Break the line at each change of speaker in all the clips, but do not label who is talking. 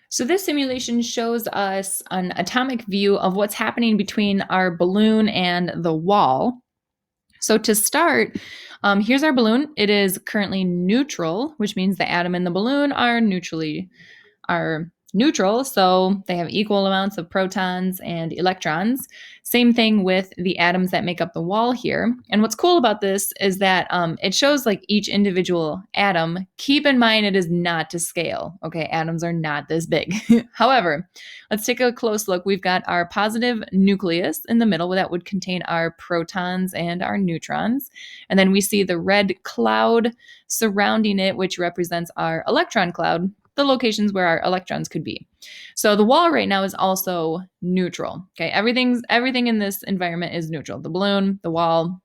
So this simulation shows us an atomic view of what's happening between our balloon and the wall. So to start, here's our balloon. It is currently neutral, which means the atom and the balloon are neutral, so they have equal amounts of protons and electrons. Same thing with the atoms that make up the wall here. And what's cool about this is that it shows like each individual atom. Keep in mind it is not to scale. Okay, atoms are not this big. However, let's take a close look. We've got our positive nucleus in the middle that would contain our protons and our neutrons. And then we see the red cloud surrounding it, which represents our electron cloud, the locations where our electrons could be. So the wall right now is also neutral. Okay, everything in this environment is neutral. The balloon, the wall,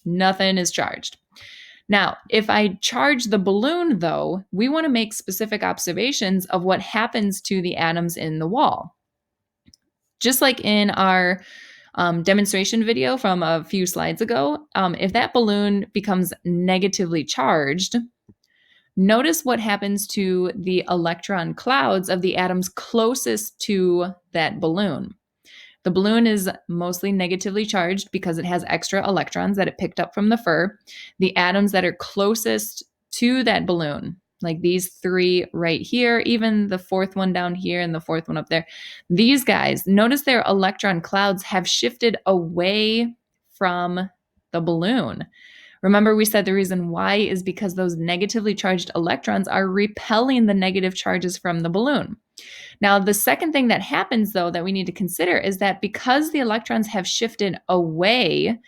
nothing is charged. Now, if I charge the balloon though, we want to make specific observations of what happens to the atoms in the wall. Just like in our demonstration video from a few slides ago, if that balloon becomes negatively charged, notice what happens to the electron clouds of the atoms closest to that balloon. The balloon is mostly negatively charged because it has extra electrons that it picked up from the fur. The atoms that are closest to that balloon, like these three right here, even the fourth one down here and the fourth one up there, these guys, notice their electron clouds have shifted away from the balloon. Remember, we said the reason why is because those negatively charged electrons are repelling the negative charges from the balloon. Now, the second thing that happens, though, that we need to consider is that because the electrons have shifted away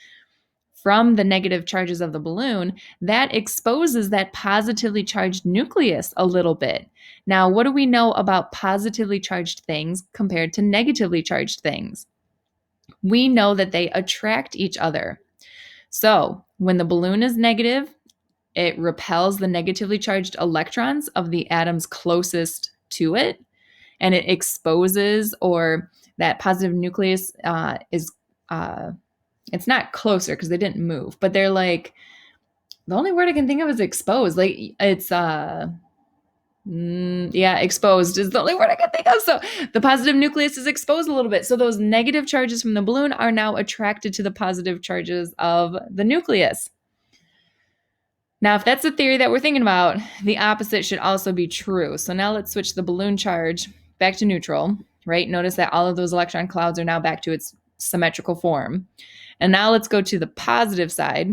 from the negative charges of the balloon, that exposes that positively charged nucleus a little bit. Now, what do we know about positively charged things compared to negatively charged things? We know that they attract each other. So when the balloon is negative, it repels the negatively charged electrons of the atoms closest to it, and it exposes, or that positive nucleus it's not closer because they didn't move, but they're like, the only word I can think of is exposed. Like it's exposed is the only word I can think of. So the positive nucleus is exposed a little bit. So those negative charges from the balloon are now attracted to the positive charges of the nucleus. Now, if that's the theory that we're thinking about, the opposite should also be true. So now let's switch the balloon charge back to neutral, right? Notice that all of those electron clouds are now back to its symmetrical form. And now let's go to the positive side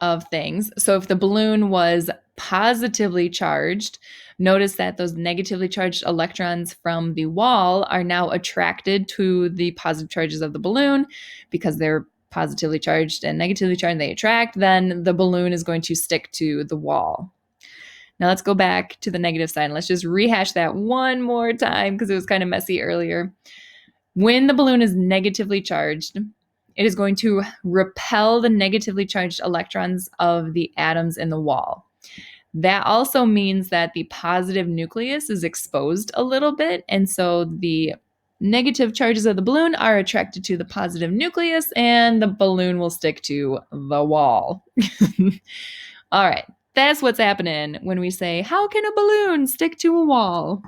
of things. So if the balloon was positively charged, notice that those negatively charged electrons from the wall are now attracted to the positive charges of the balloon because they're positively charged and negatively charged, and they attract, then the balloon is going to stick to the wall. Now let's go back to the negative side and let's just rehash that one more time because it was kind of messy earlier. When the balloon is negatively charged, it is going to repel the negatively charged electrons of the atoms in the wall. That also means that the positive nucleus is exposed a little bit, and so the negative charges of the balloon are attracted to the positive nucleus, and the balloon will stick to the wall. All right, that's what's happening when we say, how can a balloon stick to a wall?